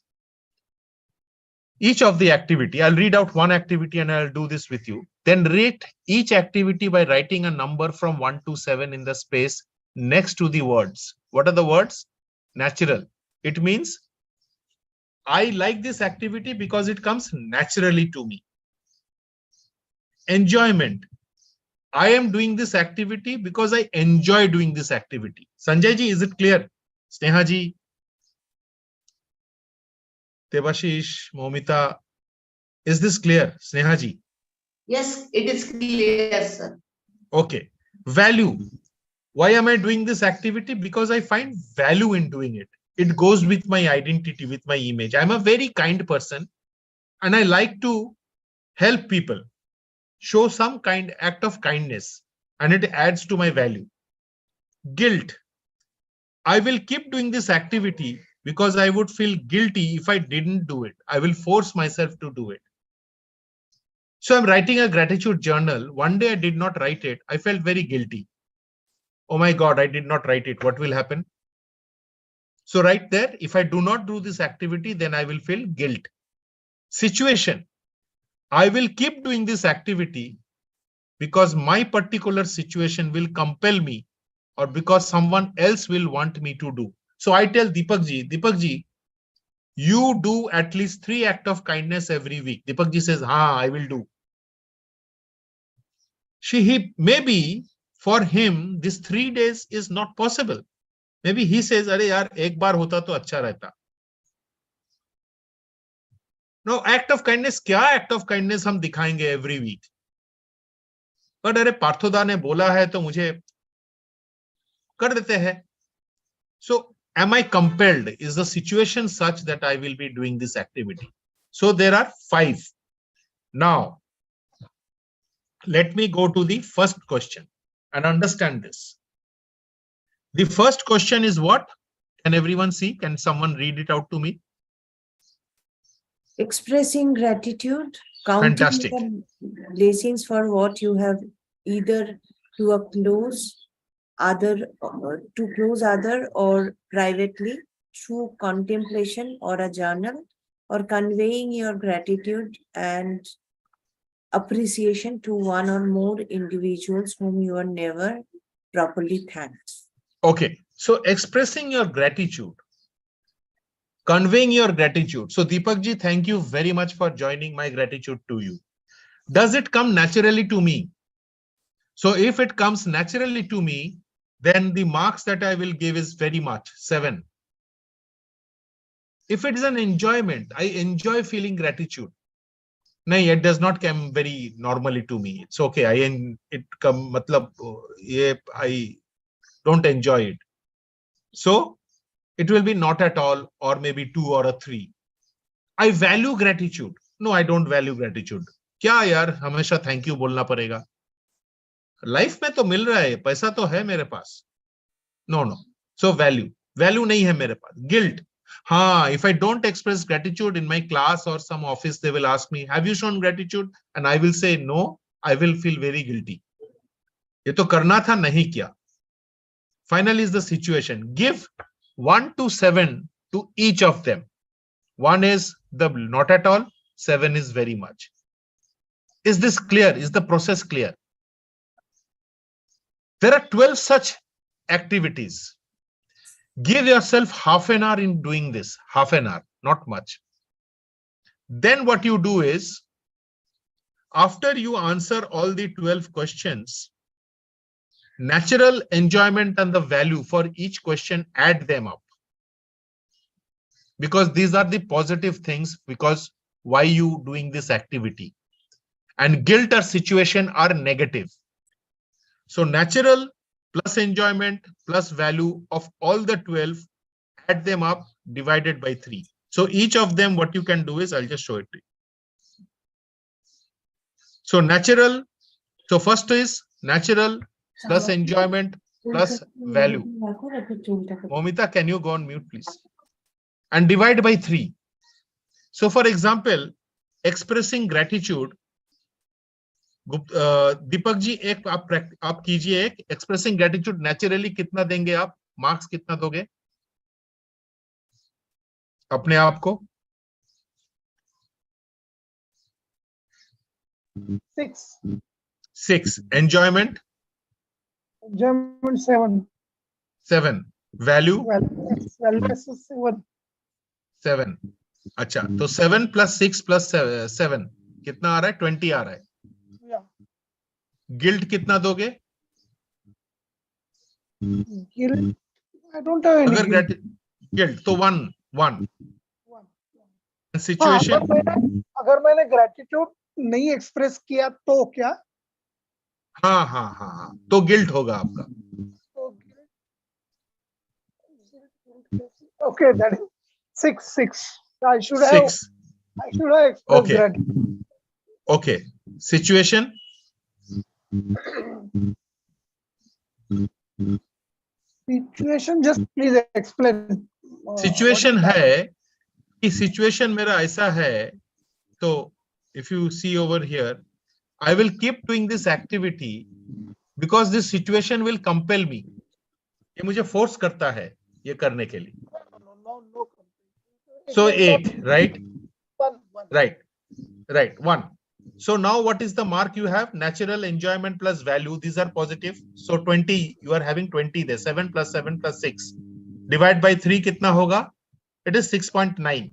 Each of the activity, I'll read out one activity and I'll do this with you. Then rate each activity by writing a number from 1 to 7 in the space next to the words. What are the words? Natural. It means I like this activity because it comes naturally to me. Enjoyment. I am doing this activity because I enjoy doing this activity. Sanjay ji, is it clear? Sneha ji, Debashish, Momita, is this clear? Sneha ji? Yes, it is clear, sir. Okay. Value. Why am I doing this activity? Because I find value in doing it. It goes with my identity, with my image. I'm a very kind person and I like to help people, show some act of kindness, and it adds to my value. Guilt. I will keep doing this activity because I would feel guilty if I didn't do it. I will force myself to do it. So I'm writing a gratitude journal. One day I did not write it. I felt very guilty. Oh my God, I did not write it. What will happen? So right there, if I do not do this activity, then I will feel guilt. Situation. I will keep doing this activity because my particular situation will compel me or because someone else will want me to do. So I tell Deepak ji, you do at least 3 acts of kindness every week. Deepak ji says, I will do. maybe for him this 3 days is not possible. Maybe he says, अरे यार एक बार होता तो अच्छा रहता. No, act of kindness, क्या act of kindness हम दिखाएंगे every week? But अरे पार्थोदा ने बोला है तो मुझे कर देते हैं. So am I compelled? Is the situation such that I will be doing this activity? So there are 5. Now, let me go to the first question and understand this. The first question is what? Can everyone see? Can someone read it out to me? Expressing gratitude, counting Fantastic. your blessings for what you have, either to a close other, or privately through contemplation or a journal, or conveying your gratitude and appreciation to one or more individuals whom you are never properly thanked. Okay, so expressing your gratitude, conveying your gratitude. So Deepak ji, thank you very much for joining my gratitude to you. Does it come naturally to me? So if it comes naturally to me, then the marks that I will give is very much 7. If it is an enjoyment, I enjoy feeling gratitude. No, it does not come very normally to me. It's okay. I don't enjoy it. So it will be not at all, or maybe 2 or a 3. I value gratitude. No, I don't value gratitude. क्या यार हमेशा thank you बोलना पड़ेगा? Life में तो मिल रहा है, पैसा तो है मेरे पास. No. So value नहीं है मेरे पास. Guilt. हाँ, if I don't express gratitude in my class or some office, they will ask me, have you shown gratitude? And I will say no, I will feel very guilty. ये तो करना था, नहीं किया. Finally is the situation. Give 1 to 7 to each of them. 1 is the not at all, 7 is very much. Is this clear? Is the process clear? There are 12 such activities. Give yourself half an hour in doing this, half an hour, not much. Then what you do is, after you answer all the 12 questions, natural enjoyment and the value for each question, add them up. Because these are the positive things, because why you doing this activity. And guilt or situation are negative. So natural plus enjoyment plus value of all the 12, add them up, divided by 3. So each of them, what you can do is, I'll just show it to you. So natural, so first is natural plus enjoyment plus value. Momita, can you go on mute, please? And divide by 3. So for example, expressing gratitude, Deepak ji एक आप कीजिए एक expressing gratitude naturally कितना देंगे आप, marks कितना दोगे अपने आप को? 6. Enjoyment 7. Value 7. अच्छा, तो 7 plus 6 plus 7 कितना आ रहा है? 20 आ रहा है. गिल्ट कितना दोगे? Guilt, I don't have any अगर गिल्ट तो 1. सिचुएशन, अगर मैंने ग्रेटिट्यूड नहीं एक्सप्रेस किया तो क्या? हाँ, तो गिल्ट होगा आपका. Okay, that is 6. I should have expressed Okay. gratitude. Okay. Situation. Situation, just please explain. Situation है कि situation मेरा ऐसा है, तो if you see over here, I will keep doing this activity because this situation will compel me. ये मुझे force करता है ये करने के लिए. No. So 8, right? One. Right. 1. So now what is the mark you have? Natural, enjoyment plus value. These are positive. So 20, you are having 20 there. 7 plus 7 plus 6. Divide by 3 कितना होगा? It is 6.9.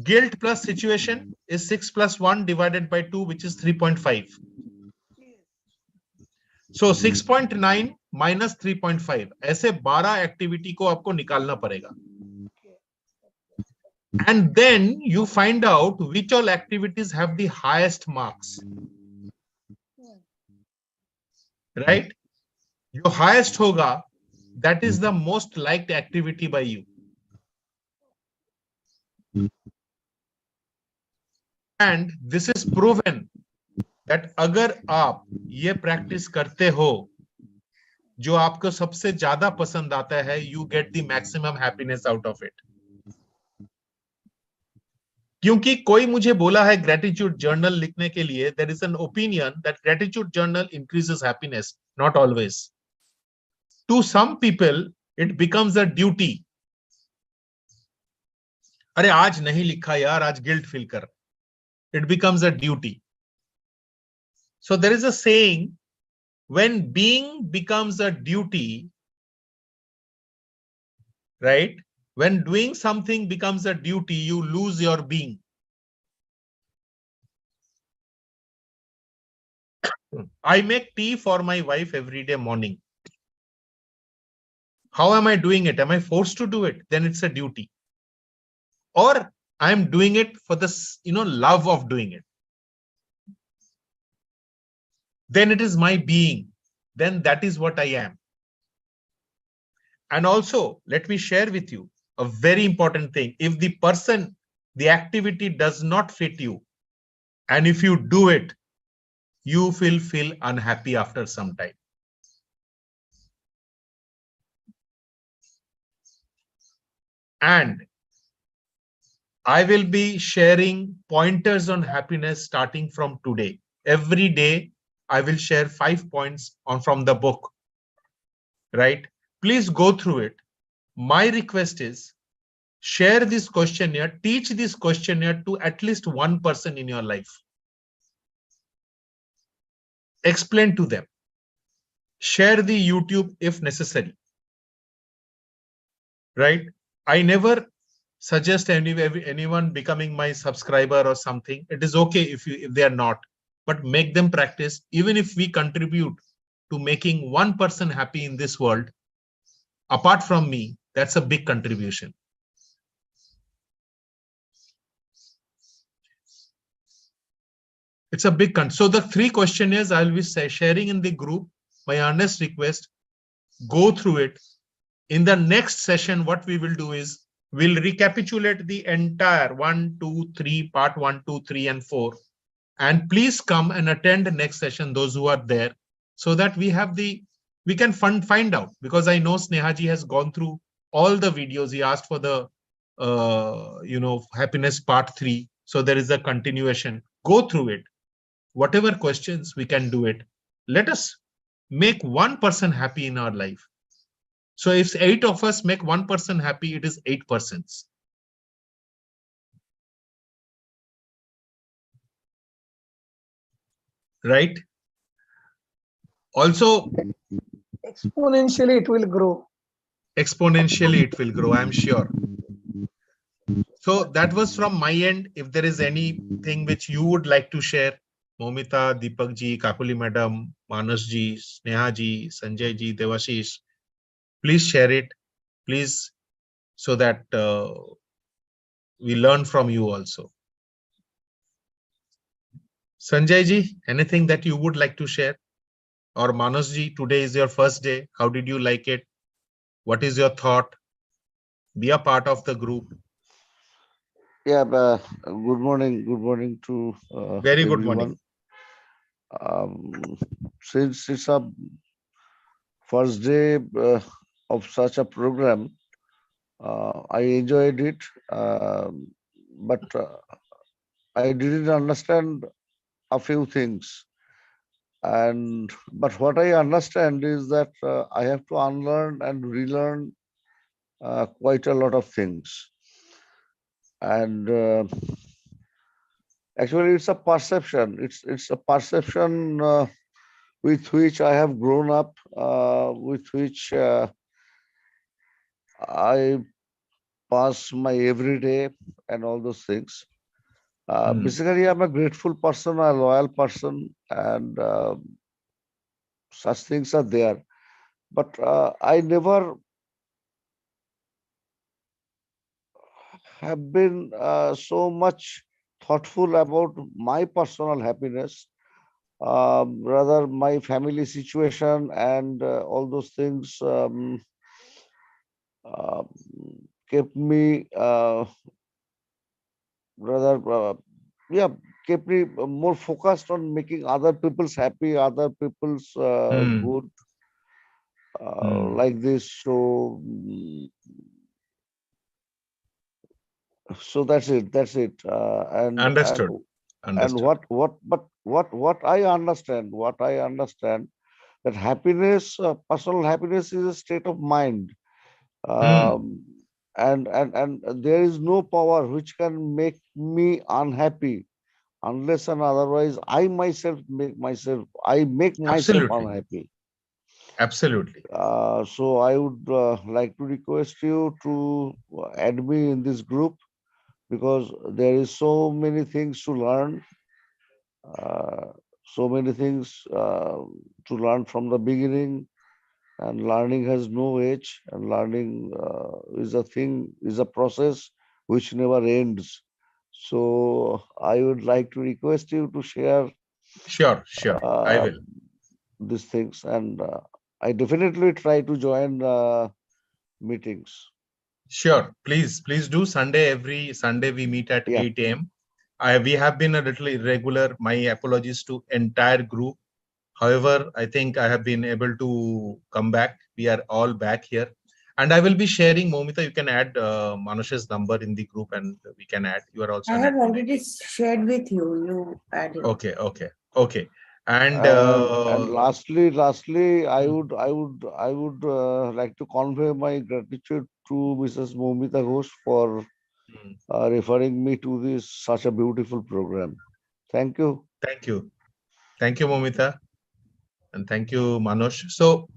Guilt plus situation is 6 plus 1 divided by 2, which is 3.5. So 6.9 minus 3.5, ऐसे 12 activity को आपको निकालना पड़ेगा. And then you find out which all activities have the highest marks. Right? जो highest होगा, that is the most liked activity by you. And this is proven that अगर आप ये practice करते हो, जो आपको सबसे ज्यादा पसंद आता है, you get the maximum happiness out of it. क्योंकि कोई मुझे बोला है gratitude journal लिखने के लिए, there is an opinion that gratitude journal increases happiness. Not always. To some people, it becomes a duty. अरे आज नहीं लिखा यार, आज guilt feel कर. It becomes a duty. So there is a saying, when being becomes a duty, right? When doing something becomes a duty, you lose your being. I make tea for my wife every day morning. How am I doing it? Am I forced to do it? Then it's a duty. Or I am doing it for the love of doing it. Then it is my being. Then that is what I am. And also, let me share with you a very important thing. If the activity does not fit you, and if you do it, you will feel unhappy after some time. And I will be sharing pointers on happiness starting from today. Every day, I will share 5 points from the book, right? Please go through it. My request is share this questionnaire, teach this questionnaire to at least one person in your life. Explain to them. Share the YouTube if necessary, right? I never suggest anyone becoming my subscriber or something. It is okay if they are not, but make them practice. Even if we contribute to making one person happy in this world, apart from me, that's a big contribution. It's a big so the 3 questionnaires I'll be sharing in the group. My earnest request, go through it. In the next session, what we will do is we'll recapitulate the entire 1, 2, 3, part 1, 2, 3, and 4. And please come and attend the next session, those who are there, so that we can find out, because I know Snehaji has gone through all the videos. He asked for the, happiness part 3. So there is a continuation. Go through it. Whatever questions, we can do it. Let us make one person happy in our life. So if 8 of us make one person happy, it is 8 persons. Right? Also, Exponentially, it will grow. Exponentially, it will grow, I'm sure. So that was from my end. If there is anything which you would like to share, Momita, Deepak ji, Kakuli madam, Manas ji, Sneha ji, Sanjay ji, Devashish, please share it, please, so that we learn from you also. Sanjay ji, anything that you would like to share? Or Manas ji, today is your first day. How did you like it? What is your thought? Be a part of the group. Yeah, good morning. Good morning to Very good everyone. morning. Since it's a first day of such a program, I enjoyed it, but I didn't understand a few things. But what I understand is that I have to unlearn and relearn quite a lot of things. And actually, it's a perception. It's a perception with which I have grown up, with which I pass my everyday and all those things. Basically, I'm a grateful person, a loyal person, and such things are there. But I never have been so much thoughtful about my personal happiness. Rather, my family situation and all those things uh, kept me rather, yeah, kept me more focused on making other people's happy, other people's Hmm. good, Hmm. like this. So, so that's it. That's it. Understood. And Understood. what I understand that happiness, personal happiness, is a state of mind. Hmm. Um, and there is no power which can make me unhappy unless and otherwise I make myself Absolutely. unhappy. Absolutely. So I would like to request you to add me in this group, because there is so many things to learn, uh, so many things to learn from the beginning, and learning has no age, and learning is a process which never ends. So I would like to request you to share Sure. Sure. I uh, will. these things, and I definitely try to join meetings. Sure. Please do. Every Sunday we meet at Yeah, 8 a.m. We have been a little irregular. My apologies to entire group. However, I think I have been able to come back. We are all back here. And I will be sharing, Momita, you can add Manush's number in the group and we can add. You are also I an have admin, I already think. shared with you. You added. Okay, okay, okay. And and lastly, hmm, I would like to convey my gratitude to Mrs. Momita Ghosh for hmm, referring me to this such a beautiful program. Thank you. thank you. Thank you, Momita. And thank you, Manush. So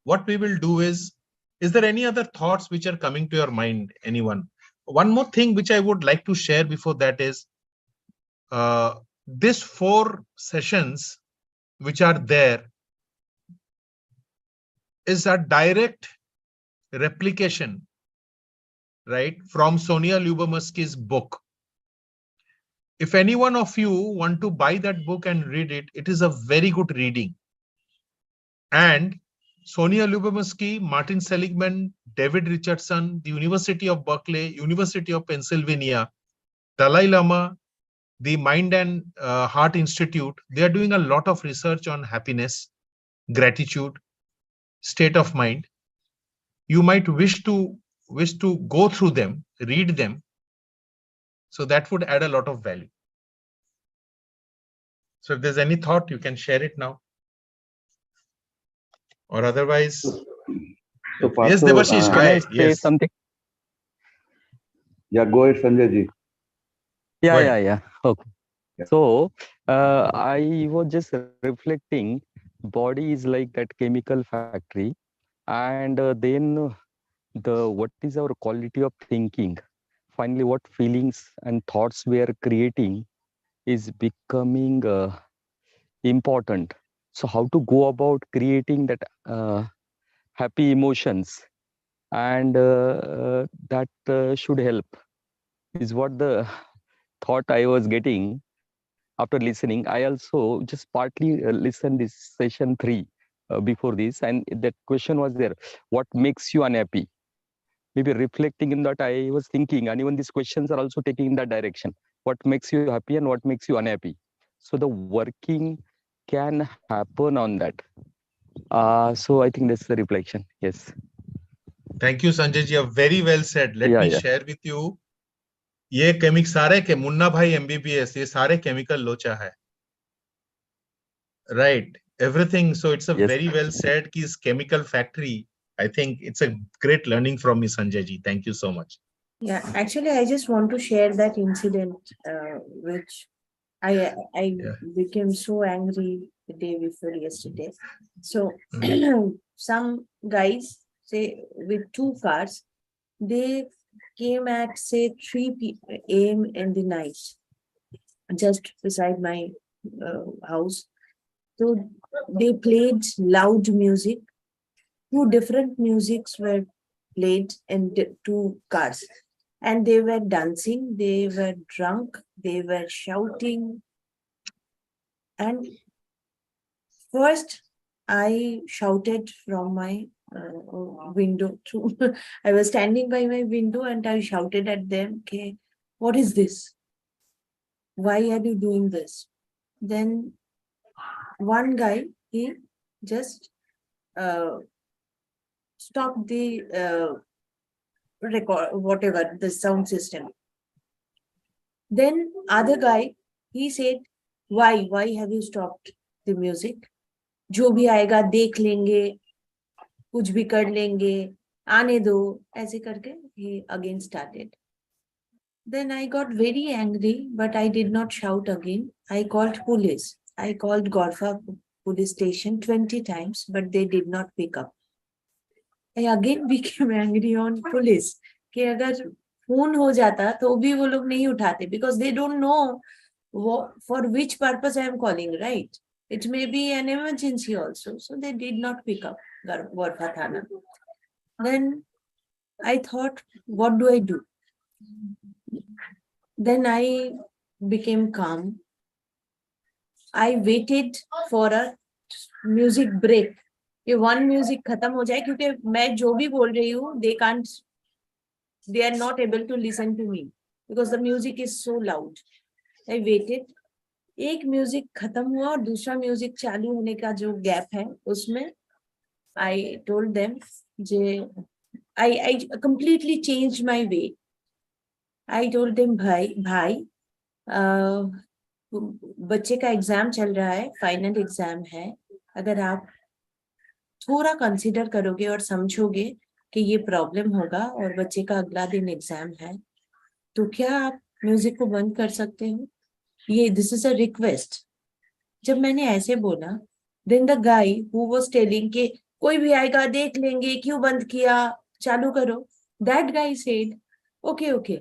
what we will do is there any other thoughts which are coming to your mind, anyone? One more thing which I would like to share before that is this 4 sessions which are there is a direct replication, right, from Sonia Lyubomirsky's book. If any one of you want to buy that book and read it, it is a very good reading. And Sonia Lyubomirsky, Martin Seligman, David Richardson, the University of Berkeley, University of Pennsylvania, Dalai Lama, the Mind and Heart Institute, they are doing a lot of research on happiness, gratitude, state of mind. You might wish to go through them, read them. So that would add a lot of value. So if there's any thought, you can share it now. Or otherwise, So, yes, Partho, Devashish, Can I hi. say Yes. something? yeah, go ahead, Sanjay ji. Yeah, Go yeah, ahead. yeah. Okay. Yeah. So I was just reflecting, body is like that chemical factory, and then what is our quality of thinking? Finally, what feelings and thoughts we are creating is becoming important. So how to go about creating that happy emotions, and that should help is what the thought I was getting after listening. I also just partly listened this session 3 before this, and that question was there: what makes you unhappy? Maybe reflecting in that, I was thinking, and even these questions are also taking in that direction: what makes you happy and what makes you unhappy? So the working can happen on that. So I think that's the reflection. Yes. Thank you, Sanjay ji. Very well said. Let Yeah, me yeah. share with you. ये केमिक सारे के मुन्ना भाई MBBS ये सारे chemical लोचा है, right? Everything. So it's a Yes. very well said. Ki is chemical factory. I think it's a great learning from me, Sanjay ji. Thank you so much. Yeah, actually, I just want to share that incident, which I Yeah. became so angry the day before yesterday. So some guys say with 2 cars, they came at say 3 a.m. in the night, just beside my house. So they played loud music. Two different musics were played in two cars. And they were dancing, they were drunk, they were shouting. And first, I shouted from my window. I was standing by my window and I shouted at them, okay, what is this? Why are you doing this? Then one guy, he just stopped the record, whatever, the sound system. Then other guy, he said, why have you stopped the music? जो भी आएगा देख लेंगे, कुछ भी कर लेंगे, आने दो, ऐसे करके he again started. Then I got very angry, but I did not shout again. I called police. I called Gorfa police station 20 times, but they did not pick up. I again became angry on police कि अगर phone हो जाता तो भी वो लोग नहीं उठाते, because they don't know for which purpose I am calling, right? It may be an emergency also. So they did not pick up Gorfa Thana. Then I thought, what do I do? Then I became calm. I waited for a music break. ये one music खत्म हो जाए, क्योंकि मैं जो भी बोल रही हूँ, they are not able to listen to me because the music is so loud. I waited. एक म्यूजिक खत्म हुआ और दूसरा म्यूजिक चालू होने का जो गैप है उसमें I told them I completely changed my way. I told them भाई बच्चे का एग्जाम चल रहा है, फाइनल एग्जाम है, अगर आप थोड़ा कंसीडर करोगे और समझोगे कि ये प्रॉब्लम होगा और बच्चे का अगला दिन एग्जाम है, तो क्या आप म्यूजिक को बंद कर सकते हो? ये दिस इज अ रिक्वेस्ट. जब मैंने ऐसे बोला, then the guy who was telling के कोई भी आएगा देख लेंगे, क्यों बंद किया, चालू करो, दैट गाय सेड ओके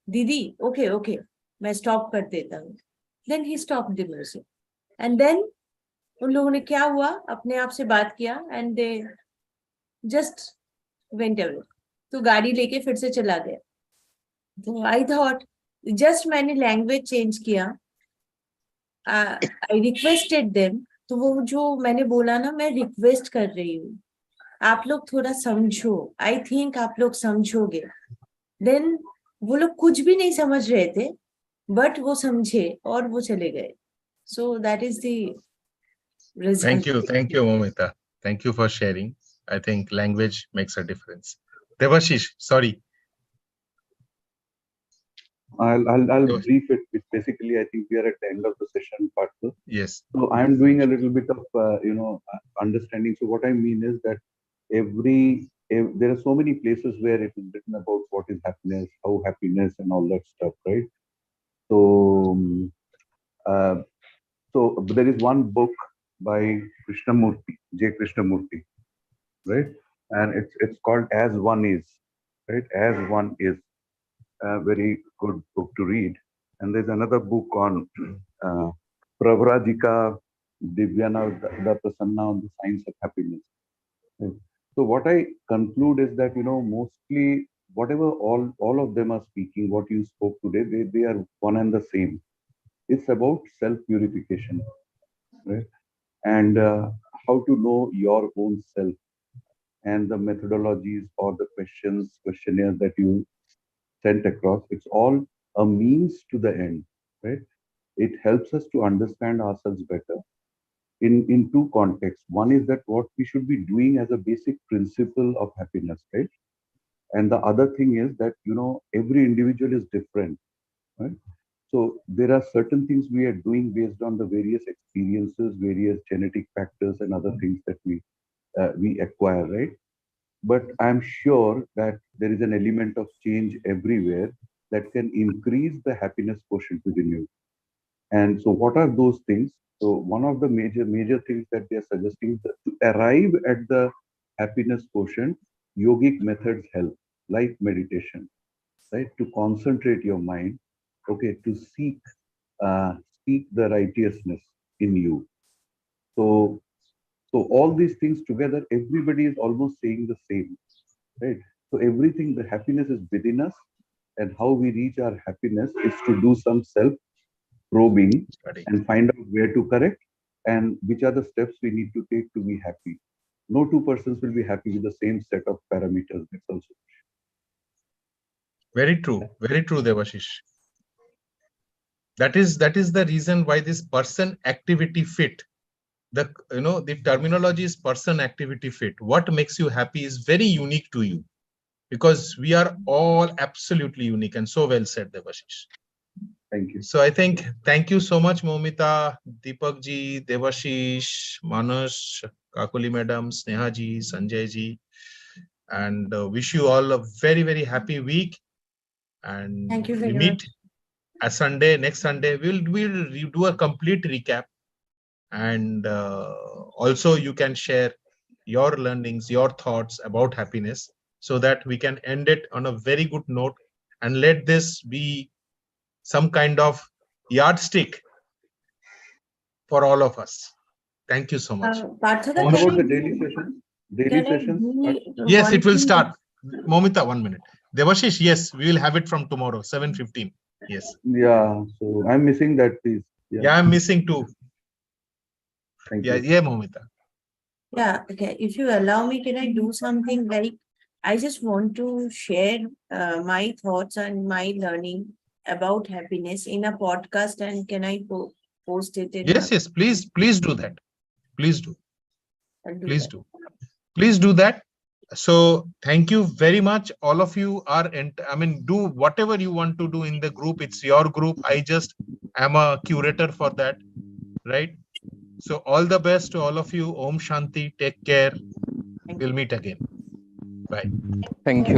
दीदी, ओके मैं स्टॉप कर देता हूँ. Then he stop the music and then उन लोगों ने क्या हुआ, अपने आप से बात किया and they just went away. तो गाड़ी लेके फिर से चला गया. तो आई थॉट जस्ट मैंने लैंग्वेज चेंज किया, आई रिक्वेस्टेड देम. तो वो जो मैंने बोला ना, मैं रिक्वेस्ट कर रही हूँ, आप लोग थोड़ा समझो, आई थिंक आप लोग समझोगे. देन वो लोग कुछ भी नहीं समझ रहे थे, बट वो समझे और वो चले गए. So that is the Thank result. you, Momita. Thank you for sharing. I think language makes a difference. Devashish, sorry. I'll Devashish. brief it. Basically, I think we are at the end of the session, part two. Yes. So I'm doing a little bit of understanding. So what I mean is that there are so many places where it is written about what is happiness, how happiness, and all that stuff, right? So so there is one book by Krishnamurti, J. Krishnamurti, right? And it's called As One Is, right? As One Is, a very good book to read. And there's another book on Pravrajika Divyana Da Prasanna on the science of happiness. Right? So what I conclude is that, mostly whatever all of them are speaking, what you spoke today, they are one and the same. It's about self-purification, right? And how to know your own self, and the methodologies or the questionnaires that you sent across. It's all a means to the end, right? It helps us to understand ourselves better in two contexts. One is that what we should be doing as a basic principle of happiness, right? And the other thing is that, every individual is different, right? So there are certain things we are doing based on the various experiences, various genetic factors, and other things that we acquire, right? But I'm sure that there is an element of change everywhere that can increase the happiness quotient within you. And so, what are those things? So, one of the major things that they are suggesting is that to arrive at the happiness quotient, yogic methods help, like meditation, right? To concentrate your mind, okay, to seek the righteousness in you. So, so all these things together, everybody is almost saying the same, right? So everything, the happiness is within us, and how we reach our happiness is to do some self-probing Study. and find out where to correct and which are the steps we need to take to be happy. No two persons will be happy with the same set of parameters. That's also. Very true, Devashish. That is the reason why this person activity fit, the terminology is person activity fit. What makes you happy is very unique to you, because we are all absolutely unique. And so well said, Devashish. Thank you. So I think, thank you so much, Momita, Deepak ji, Devashish, Manas, Kakuli madam, Sneha ji, Sanjay ji, and wish you all a very, very happy week. And Thank you we very meet much. next Sunday. We'll do a complete recap, and also you can share your learnings, your thoughts about happiness, so that we can end it on a very good note, and let this be some kind of yardstick for all of us. Thank you so much. Partha, What can about I the daily do- sessions? Daily can I sessions? do Yes, one it will thing? start. Momita, 1 minute. Devashish, yes, we will have it from tomorrow, 7:15. Yes. Yeah, so I'm missing that piece. Yeah, I'm missing too. Thank Yeah, you. yeah, Momita. Yeah, okay. If you allow me, can I do something like, I just want to share my thoughts and my learning about happiness in a podcast, and can I post it in Yes, a, yes, please do that. Please do. I'll do Please that. do. Please do that. So thank you very much. All of you are, do whatever you want to do in the group. It's your group. I just am a curator for that, right? So all the best to all of you. Om Shanti. Take care. Thank We'll you. meet again. Bye. Thank you.